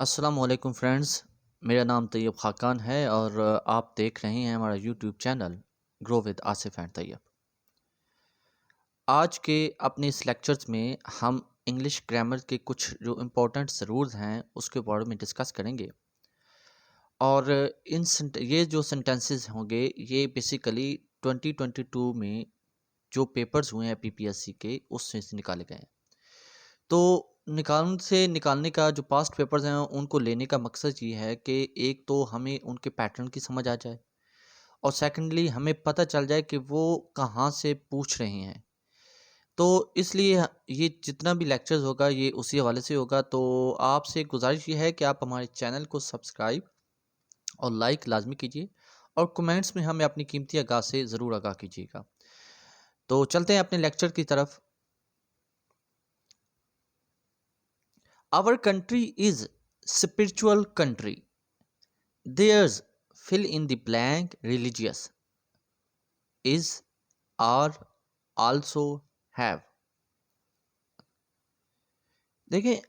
अस्सलाम वालेकुम फ्रेंड्स। मेरा नाम तैयब खाकान है और आप देख रहे हैं हमारा YouTube channel grow with Asif and Tayyab. आज के अपने इस लेक्चर्स में हम इंग्लिश ग्रामर के कुछ जो इम्पोर्टेंट रूल्स हैं उसके बारे में डिस्कस करेंगे। और ये जो सेंटेंसेस होंगे ये बेसिकली 2022 में जो पेपर्स हुए हैं पीपीएससी के उससे से निकाले गए हैं। तो निकालने का जो पास्ट पेपर्स हैं उनको लेने का मकसद ये है कि एक तो हमें उनके पैटर्न की समझ आ जाए और सेकंडली हमें पता चल जाए कि वो कहाँ से पूछ रहे हैं। तो इसलिए ये जितना भी लेक्चर्स होगा ये उसी हवाले से होगा। तो आपसे गुजारिश ये है कि आप हमारे चैनल को सब्सक्राइब और लाइक लाजमी कीजिए और कमेंट्स में हमें अपनी कीमती आगाह से ज़रूर आगाह कीजिएगा। तो चलते हैं अपने लेक्चर की तरफ। Our country is spiritual country. There's fill in the blank religious is are also have। देखिए,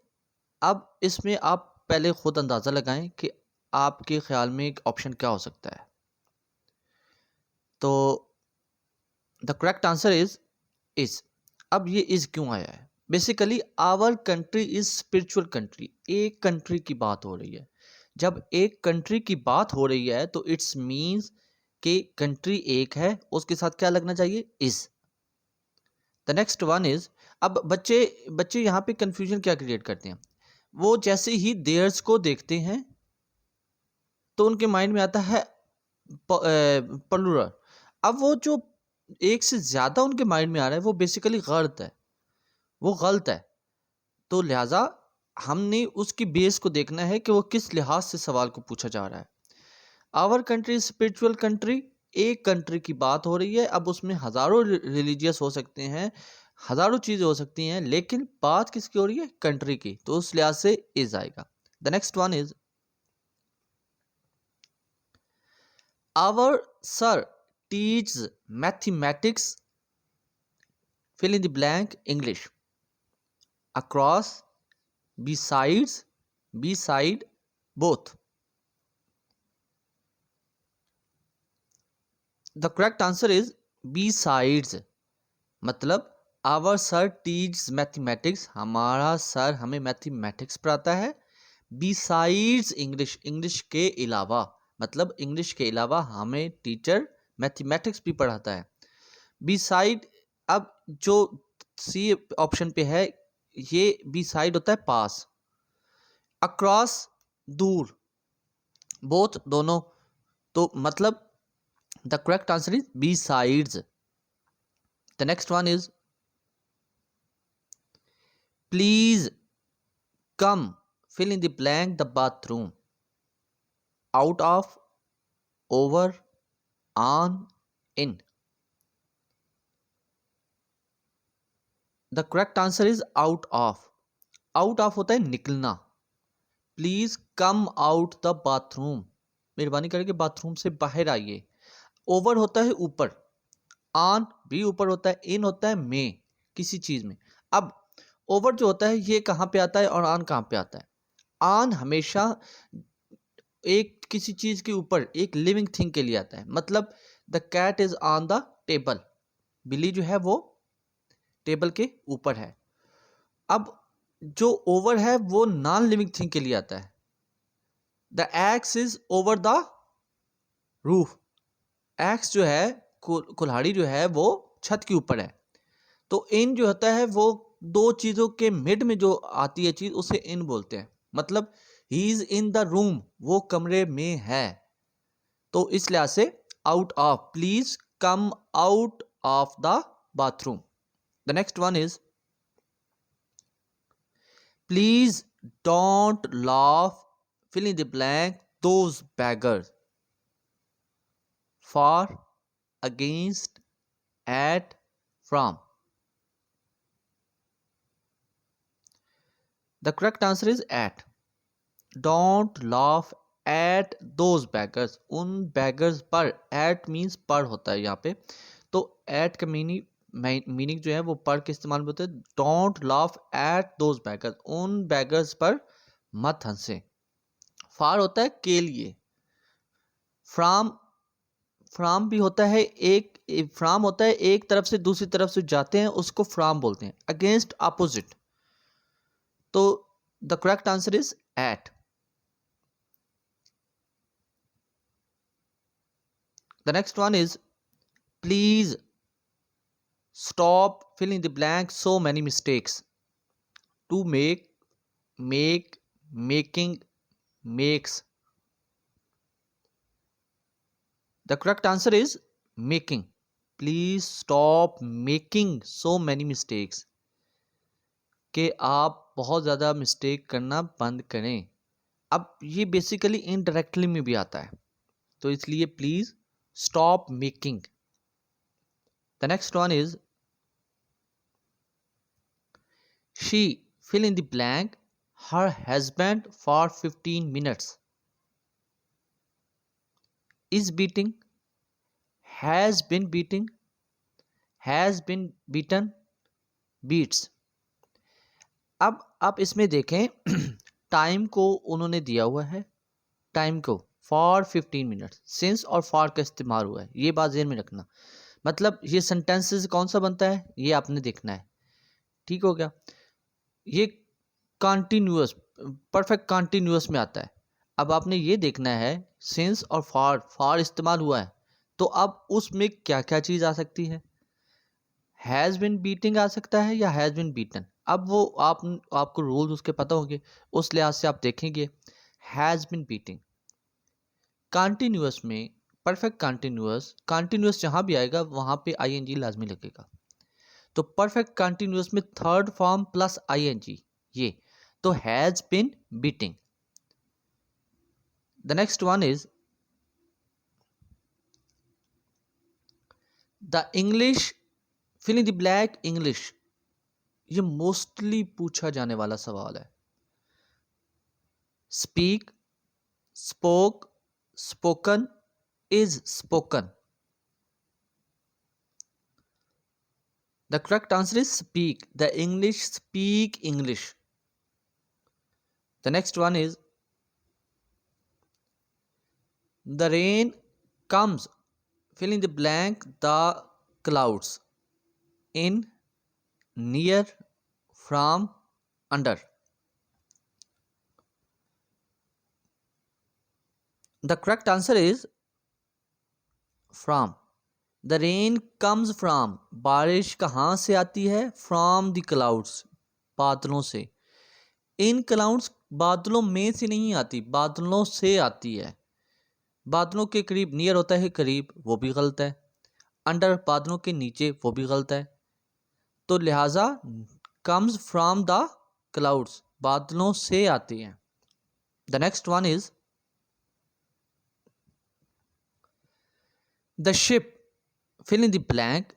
अब इसमें आप पहले खुद अंदाज़ा लगाएं कि आपके ख्याल में एक ऑप्शन क्या हो सकता है। तो द करेक्ट आंसर इज। अब ये इज क्यों आया है? Basically our country is spiritual country. एक कंट्री की बात हो रही है। जब एक कंट्री की बात हो रही है तो इट्स मीन्स कि कंट्री एक है, उसके साथ क्या लगना चाहिए? Is. The next one is. अब बच्चे बच्चे यहाँ पे कंफ्यूजन क्या क्रिएट करते हैं? वो जैसे ही देयर्स को देखते हैं तो उनके माइंड में आता है प्लूरल। अब वो जो एक से ज़्यादा उनके माइंड में आ रहा है वो बेसिकली गलत है, वो गलत है। तो लिहाजा हमने उसकी बेस को देखना है कि वो किस लिहाज से सवाल को पूछा जा रहा है। आवर कंट्री स्पिरिचुअल कंट्री, एक कंट्री की बात हो रही है। अब उसमें हज़ारों रिलीजियस हो सकते हैं, हज़ारों चीज़ें हो सकती हैं, लेकिन बात किसकी हो रही है? कंट्री की। तो उस लिहाज से इज आएगा। The next one is our sir teach mathematics fill in the blank English across beside both। the correct answer is besides। मतलब आवर सर टीच मैथमेटिक्स, हमारा सर हमें मैथमेटिक्स पढ़ाता है। बिसाइड्स इंग्लिश, इंग्लिश के अलावा, मतलब English के अलावा हमें टीचर मैथमेटिक्स भी पढ़ाता है। बिसाइड, अब जो सी ऑप्शन पे है ये बी साइड होता है पास, अक्रॉस दूर, बोथ दोनों। तो मतलब the correct answer is besides. The next one is please come fill in the blank the bathroom out of, over, on, in। The correct answer is out of. Out of होता है निकलना। Please come out the bathroom, मेहरबानी करके bathroom से बाहर आइए। Over होता है ऊपर, ऑन भी ऊपर होता है, इन होता है में, किसी चीज में। अब ओवर जो होता है ये कहाँ पे आता है और ऑन कहाँ पे आता है? ऑन हमेशा एक किसी चीज के ऊपर, एक लिविंग थिंग के लिए आता है। मतलब the cat is on the table, बिल्ली जो है वो टेबल के ऊपर है। अब जो ओवर है वो नॉन लिविंग थिंग के लिए आता है। The x is over the roof, x जो है कुल्हाड़ी जो है वो छत के ऊपर है। तो इन जो होता है वो दो चीज़ों के मिड में जो आती है चीज़ उसे इन बोलते हैं। मतलब he is in the room, वो कमरे में है। तो इस लिहाज से out of, please come out of the bathroom. The next one is please don't laugh fill in the blank those beggars for, against, at, from। the correct answer is at। Don't laugh at those beggars, उन beggars पर। Eight means पर होता है यहाँ पे। तो eight का meaning जो है वो पर के इस्तेमाल में होता है। Don't laugh at those beggars, उन beggars पर मत हंसे। फार होता है के लिए, फ्राम, फ्राम भी होता है एक, फ्राम होता है एक तरफ से दूसरी तरफ से जाते हैं उसको फ्राम बोलते हैं, अगेंस्ट, अपोजिट। तो the correct answer is at. The next one is please stop filling the blank, so many mistakes. To make, making, makes. The correct answer is making. Please stop making so many mistakes. कि आप बहुत ज़्यादा mistake करना बंद करें। अब ये basically indirectly में भी आता है, तो इसलिए please stop making. The next one is she fill in the blank her husband for 15 minutes is beating, has been beating, has been beaten, beats। अब आप इसमें देखें टाइम को उन्होंने दिया हुआ है, टाइम को फॉर 15 मिनट्स, सिंस और फॉर का इस्तेमाल हुआ है, ये बात ज़हन में रखना। मतलब ये सेंटेंसेस कौन सा बनता है ये आपने देखना है, ठीक हो गया। ये कॉन्टीन्यूअस, परफेक्ट कॉन्टीन्यूअस में आता है। अब आपने ये देखना है सिंस और फॉर इस्तेमाल हुआ है, तो अब उसमें क्या क्या चीज़ आ सकती है। हैज़ बिन बीटिंग आ सकता है या हैज़ बिन बीटन। अब वो आपको रूल्स उसके पता होंगे, उस लिहाज से आप देखेंगे। हैज़ बिन बीटिंग कॉन्टीन्यूअस में, परफेक्ट कॉन्टीन्यूअस, कॉन्टीन्यूअस जहाँ भी आएगा वहाँ पे आईएनजी लाजमी लगेगा। तो परफेक्ट कॉन्टीन्यूअस में थर्ड फॉर्म प्लस आईएनजी, ये तो has been beating. The next one is the English fill in the blank English. ये मोस्टली पूछा जाने वाला सवाल है। Speak, spoke, spoken, is spoken. The correct answer is speak. The English speak English. The next one is the rain comes fill in the blank the clouds in, near, from, under। The correct answer is from। The rain comes from, बारिश कहाँ से आती है, from the clouds, बादलों से। in clouds बादलों में से नहीं आती, बादलों से आती है। बादलों के करीब, नियर होता है करीब, वो भी गलत है। अंडर बादलों के नीचे, वो भी गलत है। तो लिहाजा कम्स फ्रॉम द क्लाउड्स, बादलों से आती हैं। The next one is the ship fill in the blank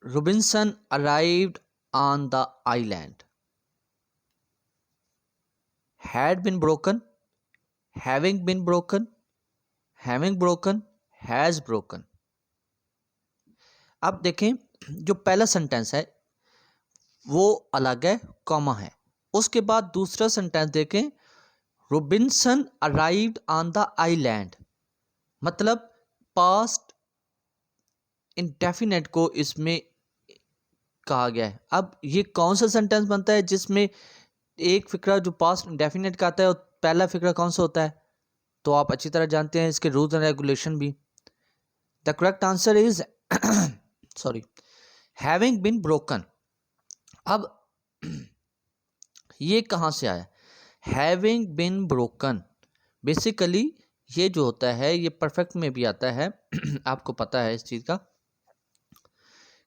Robinson arrived on the island. Had been broken, having been broken, having broken, has broken. अब देखें जो पहला सेंटेंस है वो अलग है, कॉमा है। उसके बाद दूसरा सेंटेंस देखें, Robinson arrived on the island, मतलब पास्ट इंडेफिनेट को इसमें कहा गया है। अब ये कौन सा सेंटेंस बनता है जिसमें एक फिक्रा जो पास्ट इंडेफिनेट का आता है और पहला फिक्रा कौन सा होता है, तो आप अच्छी तरह जानते हैं इसके रूल्स एंड रेगुलेशन भी। The correct answer is sorry, having been broken. अब ये कहाँ से आया, हैविंग बिन ब्रोकन। बेसिकली ये जो होता है ये परफेक्ट में भी आता है आपको पता है इस चीज़ का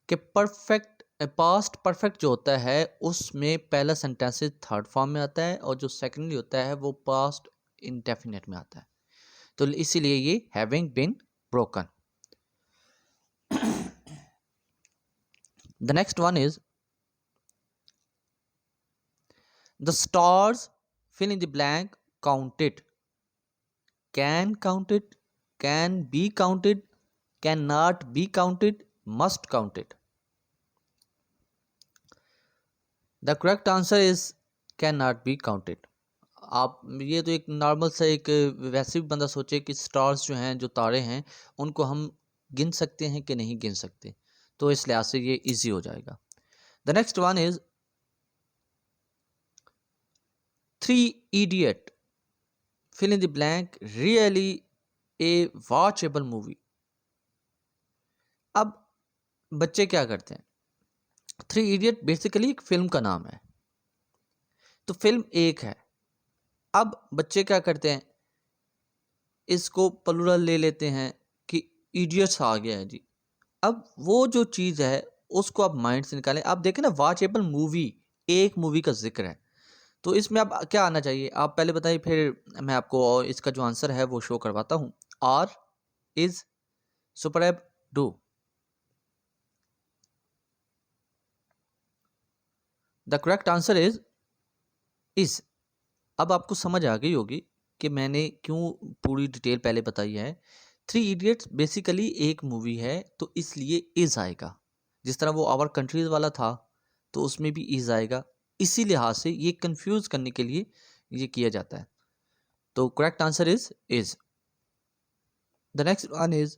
कि परफेक्ट, पास्ट परफेक्ट जो होता है उसमें पहला सेंटेंस थर्ड फॉर्म में आता है और जो सेकेंडली होता है वो पास्ट इंडेफिनेट में आता है। तो इसीलिए ये having been broken. The next one is the stars fill in the blank counted, can counted, can be counted, can not be counted, must counted. The correct answer is can not be counted. आप ये तो एक normal सा एक वैसे भी बंदा सोचे कि स्टार्स जो हैं, जो तारे हैं, उनको हम गिन सकते हैं कि नहीं गिन सकते, तो इस लिहाज से ये इजी हो जाएगा। The next one is three idiot fill in the blank really a watchable movie। अब बच्चे क्या करते हैं, थ्री इडियट बेसिकली एक फिल्म का नाम है, तो फिल्म एक है। अब बच्चे क्या करते हैं, इसको प्लूरल ले लेते हैं कि इडियट्स आ गया है जी। अब वो जो चीज़ है उसको आप माइंड से निकालें। आप देखें ना, वॉचेबल मूवी, एक मूवी का जिक्र है, तो इसमें अब क्या आना चाहिए, आप पहले बताइए, फिर मैं आपको इसका जो आंसर है वो शो करवाता हूँ। R is superb do. The correct answer is. अब आपको समझ आ गई होगी कि मैंने क्यों पूरी डिटेल पहले बताई है। थ्री इडियट्स बेसिकली एक मूवी है, तो इसलिए इज आएगा। जिस तरह वो आवर कंट्रीज वाला था, तो उसमें भी इज आएगा। इसी लिहाज से ये कंफ्यूज करने के लिए ये किया जाता है। तो correct answer is. The next one is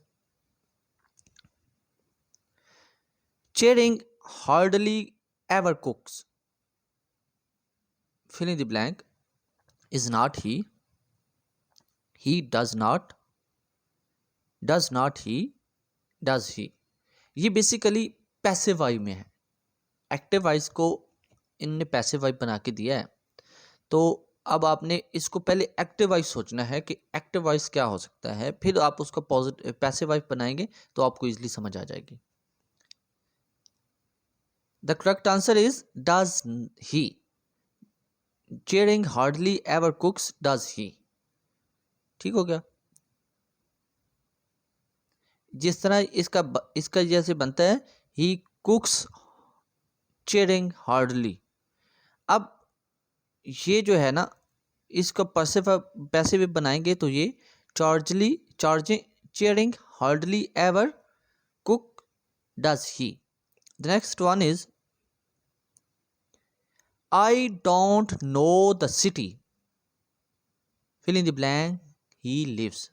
chairing hardly ever cooks fill in the blank is not he does not he does he। ये बेसिकली पैसिव वाइब में है, एक्टिव वाइज को इनने पैसिव वाइब बना के दिया है। तो अब आपने इसको पहले एक्टिव वाइज सोचना है कि एक्टिव वाइज क्या हो सकता है, फिर आप उसको पॉजिटिव पैसिव वाइब बनाएंगे तो आपको इजीली समझ आ जाएगी। The correct answer is does he. Chairing hardly ever cooks does he. ठीक हो गया। जिस तरह इसका जैसे बनता है, ही कुक्स चेयरिंग हार्डली। अब ये जो है ना, इसका पैसिव बनाएंगे तो ये charging chairing hardly ever cook does he. The next one is I don't know the city fill in the blank he lives.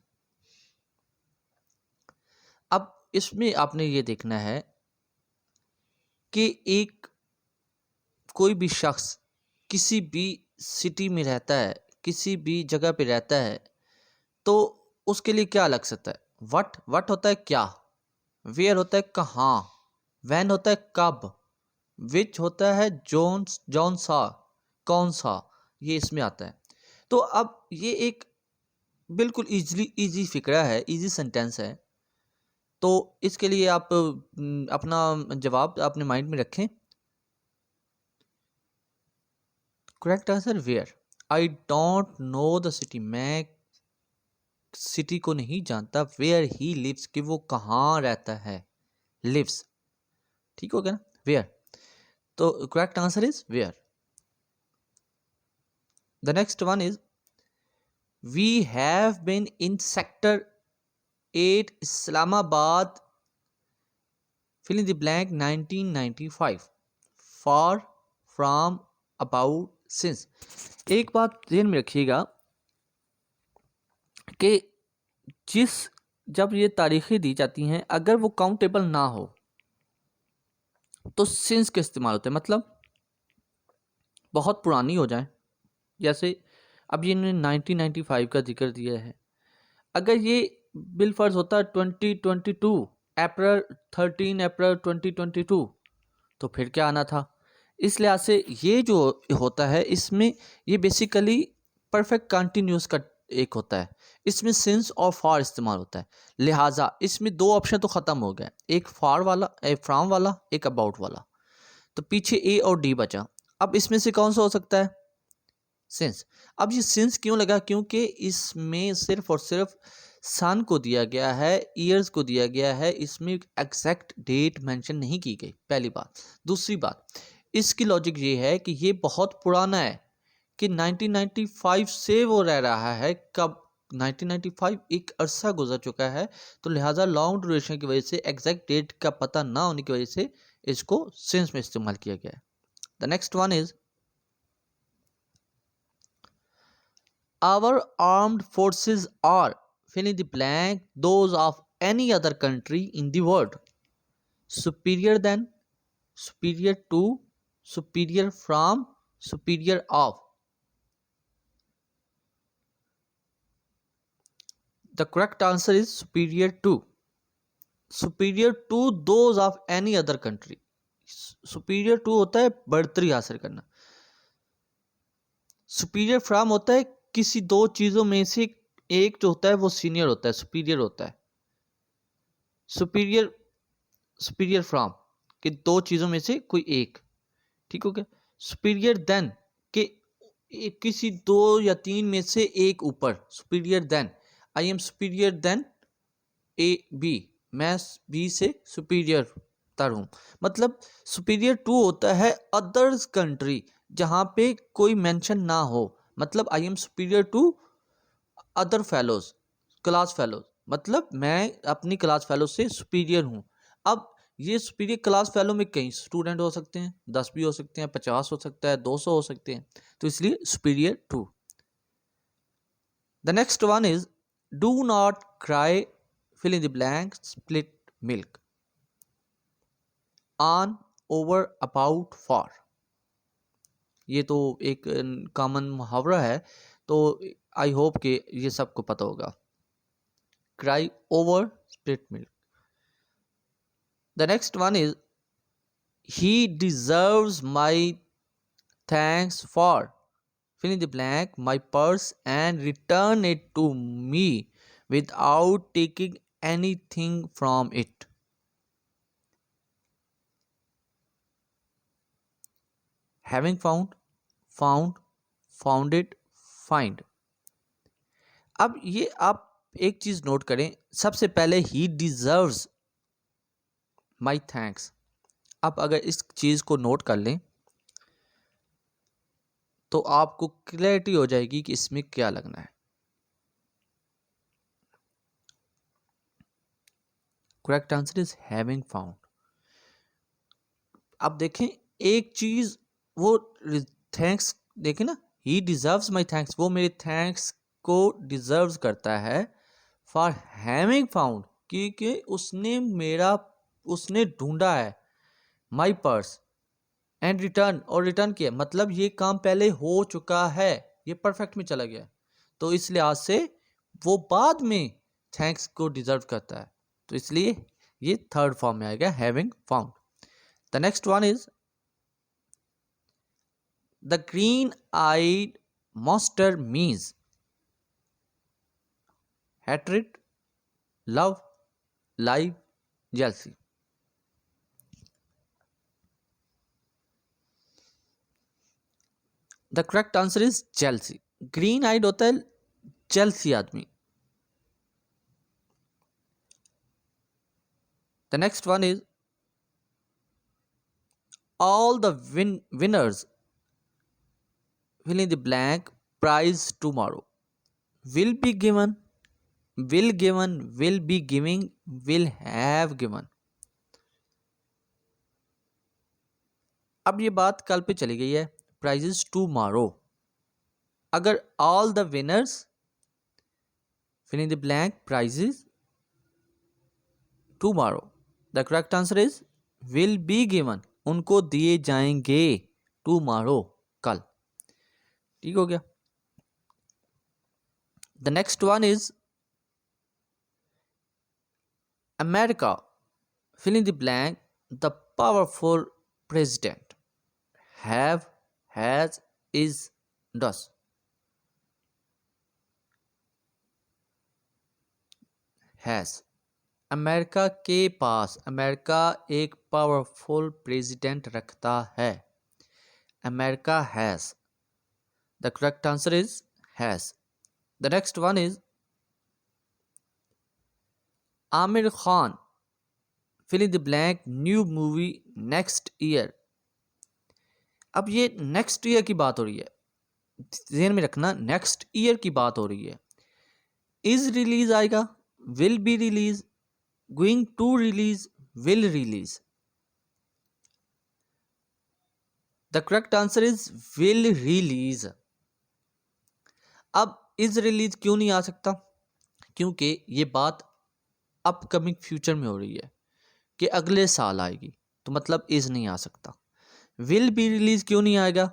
अब इसमें आपने ये देखना है कि एक कोई भी शख्स किसी भी सिटी में रहता है, किसी भी जगह पे रहता है, तो उसके लिए क्या लग सकता है, वट होता है क्या, वेयर होता है कहाँ, वैन होता है कब, विच होता है जौन सा, कौन सा, ये इसमें आता है। तो अब ये एक बिल्कुल इजी फिक्रा है, इजी सेंटेंस है। तो इसके लिए आप अपना जवाब अपने माइंड में रखें। Correct answer where. I don't know the city, मैं सिटी को नहीं जानता। वेयर ही लिव्स, कि वो कहाँ रहता है, लिव्स। ठीक हो गया ना, वेयर। तो correct answer is where. The next one is we have been in sector 8 Islamabad fill in the blank 1995 for from about since. एक बात ध्यान में रखिएगा कि जब ये तारीखें दी जाती हैं, अगर वो काउंटेबल ना हो तो सिंस के इस्तेमाल होते हैं। मतलब बहुत पुरानी हो जाए, जैसे अब ये इन्होंने 1995 का जिक्र दिया है, अगर ये बिलफर्ज होता 2022 अप्रैल 13 अप्रैल 2022, तो फिर क्या आना था। इस लिहाज से ये जो होता है, इसमें ये बेसिकली परफेक्ट कंटिन्यूस का एक होता है, इसमें सिंस और फॉर इस्तेमाल होता है। लिहाजा इसमें दो ऑप्शन तो ख़त्म हो गए, एक फॉर वाला, एक फ्रॉम वाला, एक अबाउट वाला। तो पीछे ए और डी बचा। अब इसमें से कौन सा हो सकता है, सिंस। अब ये सिंस क्यों लगा, क्योंकि इसमें सिर्फ और सिर्फ सन को दिया गया है, ईयर्स को दिया गया है, इसमें एग्जैक्ट डेट मेंशन नहीं की गई, पहली बात। दूसरी बात, इसकी लॉजिक ये है कि ये बहुत पुराना है, कि 1995 से वो रह रहा है। कब 1995 एक अरसा गुजर चुका है, तो लिहाजा लॉन्ग ड्यूरेशन की वजह से, एग्जैक्ट डेट का पता ना होने की वजह से इसको सिंस में इस्तेमाल किया गया है। The next one is our armed forces are fill in the blank those of any other country in the world. Superior than, superior to, superior from, superior of. The correct answer is superior to. Superior to those of any other country. Superior to होता है बढ़तरी हासिल करना. Superior from होता है किसी दो चीज़ों में से एक जो होता है वो सीनियर होता है, सुपीरियर होता है. सुपीरियर, सुपीरियर फ्रॉम कि दो चीज़ों में से कोई एक. ठीक हो गया. सुपीरियर देन कि किसी दो या तीन में से एक ऊपर. Superior than, I am superior than A B, मैं बी से सुपीरियर तर हूँ. मतलब सुपीरियर टू होता है अदर्स कंट्री जहाँ पे कोई मेंशन ना हो. मतलब I am superior to other fellows, class fellows. मतलब मैं अपनी क्लास फेलो से सुपीरियर हूँ. अब ये सुपीरियर क्लास फेलो में कई स्टूडेंट हो सकते हैं, 10 भी हो सकते हैं, 50 हो सकता है, 200 हो सकते हैं. तो इसलिए superior to. The next one is do not cry fill in the blank split milk. On, over, about, for. ये तो एक कॉमन मुहावरा है, तो आई होप कि ये सबको पता होगा. Cry, over, split milk. The next one is he deserves my thanks for fill in the blank my purse and return it to me without taking anything from it. Having found, found, founded, find. अब ये आप एक चीज note करें. सबसे पहले ही deserves माई thanks. आप अगर इस चीज को नोट कर लें तो आपको क्लैरिटी हो जाएगी कि इसमें क्या लगना है. Correct answer is having found. अब देखें एक चीज, वो थैंक्स देखें ना, ही डिजर्व्स माई थैंक्स, वो मेरे थैंक्स को डिजर्व करता है. फॉर हैविंग फाउंड, क्योंकि उसने ढूंढा है. माई पर्स एंड रिटर्न, और रिटर्न किया, मतलब ये काम पहले हो चुका है, ये परफेक्ट में चला गया. तो इस लिहाज से वो बाद में थैंक्स को डिजर्व करता है. तो इसलिए ये थर्ड फॉर्म में आएगा, having found. The next one is the green eyed monster means hatred, love, life, jealousy. The correct answer is jealousy. Green eyed होता है जेलसी आदमी. The next one is all the winners fill in the blank prize tomorrow will be given, will given, will be giving, will have given. अब ये बात कल पे चली गई है. prizes tomorrow. अगर all the winners fill in the blank prizes tomorrow, the correct answer is will be given, उनको दिए जाएंगे tomorrow, कल. ठीक हो गया. The next one is America fill in the blank the powerful president have, has, is, does. has. America के पास, America एक powerful president रखता है. America has. The correct answer is has. The next one is Aamir Khan fill in the blank new movie next year. अब ये next year की बात हो रही है, ध्यान में रखना, नेक्स्ट ईयर की बात हो रही है. इज रिलीज आएगा, will be release, going to release, will release. The correct answer is will release. अब इज रिलीज क्यों नहीं आ सकता? क्योंकि ये बात अपकमिंग फ्यूचर में हो रही है कि अगले साल आएगी, तो मतलब इज नहीं आ सकता। विल बी रिलीज क्यों नहीं आएगा?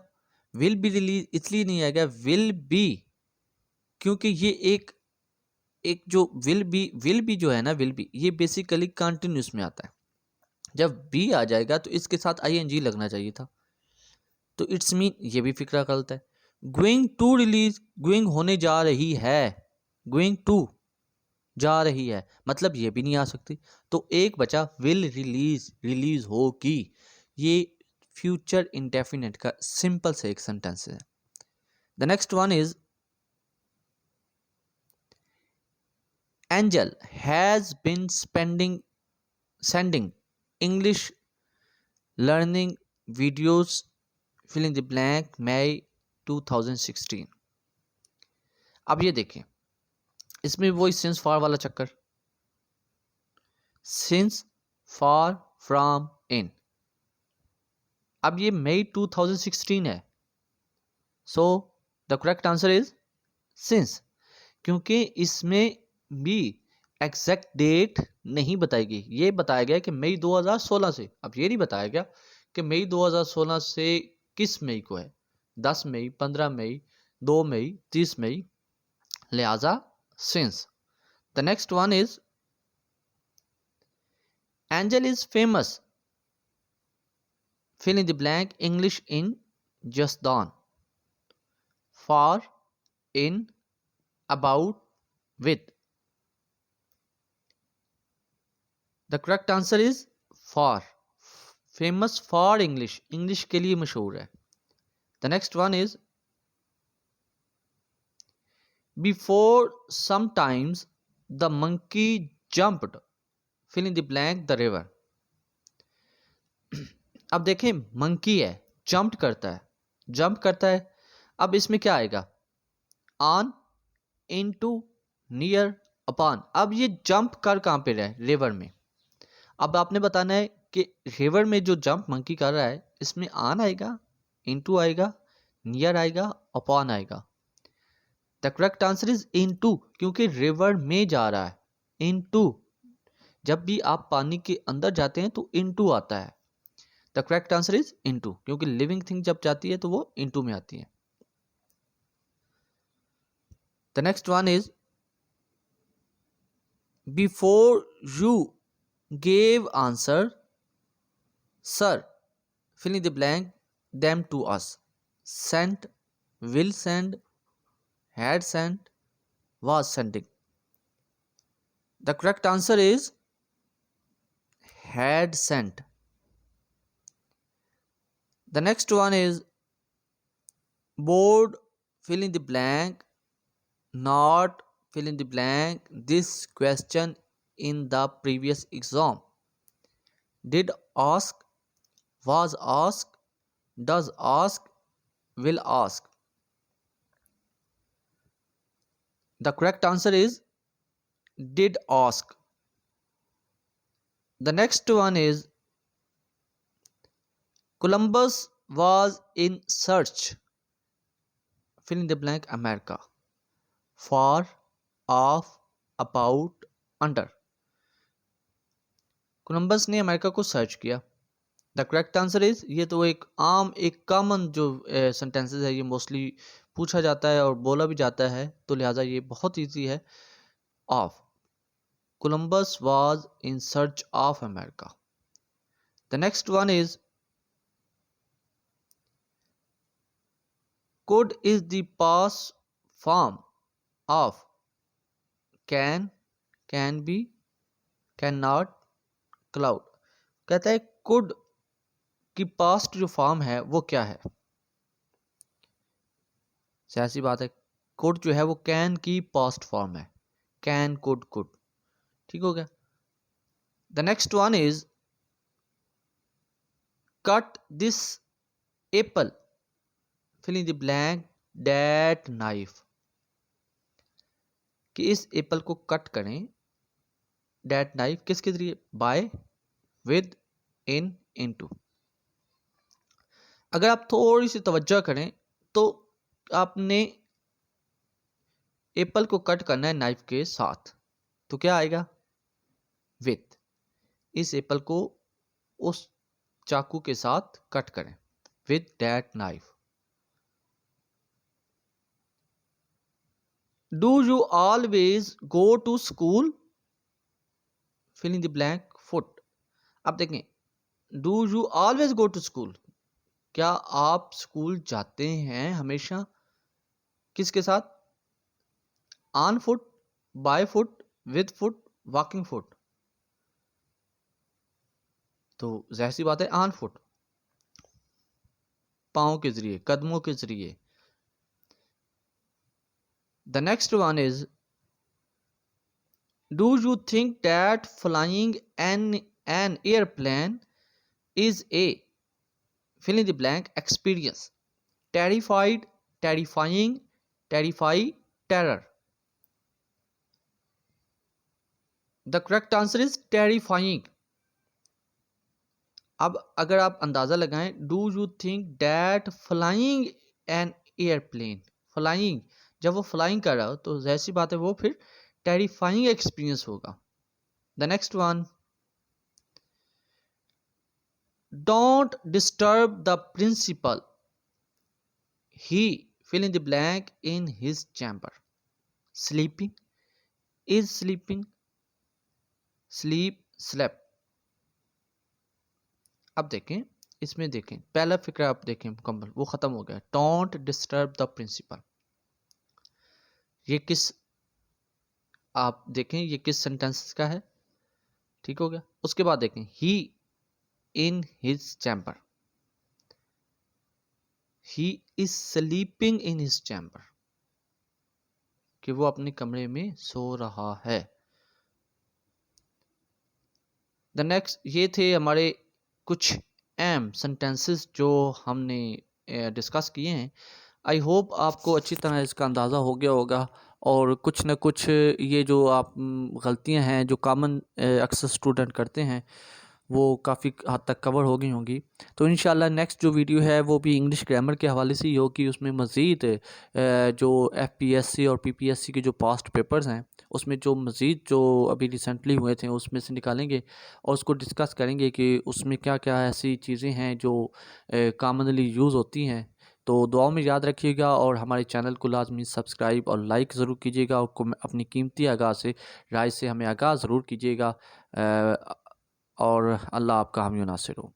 विल बी रिलीज इसलिए नहीं आएगा, विल बी, क्योंकि ये एक एक जो विल बी जो है ना, विल बी ये बेसिकली कंटिन्यूस में आता है। जब बी आ जाएगा तो इसके साथ आईएनजी लगना चाहिए था, तो इट्स मीन ये भी फिक्रा गलत है। गोइंग टू रिलीज, गोइंग होने जा रही है, गोइंग टू जा रही है, मतलब ये भी नहीं आ सकती। तो एक बचा विल रिलीज, रिलीज होगी। ये फ्यूचर इंडेफिनिट का सिंपल से एक सेंटेंस है। The next one is angel has been sending English learning videos fill in the blank May 2016। अब ये देखें, इसमें वही सिंस फॉर वाला चक्कर, सिंस फॉर फ्रॉम इन। अब ये मई 2016 है, so the correct answer is since, क्योंकि इसमें भी एग्जैक्ट डेट नहीं बताई गई। ये बताया गया कि मई 2016 से। अब ये नहीं बताया गया कि मई 2016 से किस मई को है, 10 मई, 15 मई, 2 मई, 30 मई, लिहाजा since. The next one is angel is famous fill in the blank English in Jasdan for in about with। The correct answer is for, famous for English, English के लिए मशहूर है। The next one is before sometimes the monkey jumped fill in the blank the river। अब देखें, monkey है, jump करता है, jump करता है। अब इसमें क्या आएगा? On, into, near, upon. अब ये जंप कर कहाँ पे रहा है? रिवर में। अब आपने बताना है कि रिवर में जो जंप मंकी कर रहा है, इसमें ऑन आएगा, इनटू आएगा, नियर आएगा, अपॉन आएगा। The correct answer is into, क्योंकि रिवर में जा रहा है। इनटू, जब भी आप पानी के अंदर जाते हैं तो इनटू आता है। The correct answer is into, क्योंकि लिविंग थिंग जब जाती है तो वो इनटू में आती है। The next one is before you gave answer sir fill in the blank them to us, sent, will send, had sent, was sending। The correct answer is had sent। The next one is board fill in the blank, not fill in the blank this question in the previous exam, did ask, was asked, does ask, will ask। The correct answer is did ask। The next one is Columbus was in search fill in the blank America, far, off, about, under। Columbus ने America को search किया। The correct answer is, ये तो एक आम, एक common जो sentences है, ये मोस्टली पूछा जाता है और बोला भी जाता है, तो लिहाजा ये बहुत इजी है। Of, Columbus was in search of America. The next one is could is the past form of can be, cannot, cloud। कहता है could की पास्ट जो फॉर्म है वो क्या है? ऐसी बात है, could जो है वो can की पास्ट फॉर्म है, can, could। ठीक हो गया। The next one is cut this Apple fill in the blank that knife। कि इस एप्पल को कट करें, that knife किसके जरिए? By, with, in, into. अगर आप थोड़ी सी तवज्जो करें तो आपने एप्पल को कट करना है नाइफ के साथ, तो क्या आएगा? विथ। इस एप्पल को उस चाकू के साथ कट करें, with that knife. Do you always go to school? Fill in the blank foot. अब देखें, do you always go to school, क्या आप स्कूल जाते हैं हमेशा? किसके साथ? On foot, by foot, with foot, walking foot. तो जाहिर सी बात है ऑन फुट, पाँव के जरिए, कदमों के जरिए। The next one is, do you think that flying an airplane is a fill in the blank experience? Terrified, terrifying, terrify, terror. The correct answer is terrifying. अब अगर आप अंदाज़ा लगाएं, do you think that flying an airplane, flying, जब वो flying कर रहा हो तो जाहिर सी बात है वो फिर टेरिफाइंग एक्सपीरियंस होगा। The next one, don't disturb the principal, he fill in the blank in his chamber. Sleeping, is sleeping, sleep, slept. अब देखें, इसमें देखें पहला फिक्रा आप देखें मुकम्मल, वो ख़त्म हो गया। डोंट डिस्टर्ब द प्रिंसिपल, ये किस, आप देखें ये किस सेंटेंस का है, ठीक हो गया। उसके बाद देखें, he in his chamber, he is sleeping in his chamber, कि वो अपने कमरे में सो रहा है। द नेक्स्ट, ये थे हमारे कुछ अहम सेंटेंसेस जो हमने डिस्कस किए हैं। आई होप आपको अच्छी तरह इसका अंदाज़ा हो गया होगा, और कुछ न कुछ ये जो आप गलतियां हैं जो कॉमन अक्सर स्टूडेंट करते हैं वो काफ़ी हद तक कवर हो गई होंगी। तो इंशाल्लाह नेक्स्ट जो वीडियो है वो भी इंग्लिश ग्रामर के हवाले से ही होगी। उसमें मज़ीद जो एफपीएससी और पीपीएससी के जो पास्ट पेपर्स हैं उसमें जो मज़ीद जो अभी रिसेंटली हुए थे उसमें से निकालेंगे और उसको डिस्कस करेंगे कि उसमें क्या क्या ऐसी चीज़ें हैं जो कॉमनली यूज़ होती हैं। तो दुआओं में याद रखिएगा और हमारे चैनल को लाजमी सब्सक्राइब और लाइक ज़रूर कीजिएगा, और अपनी कीमती आगाज़ से राय से हमें आगाज़ ज़रूर कीजिएगा। और अल्लाह आपका हामी नासिर हो।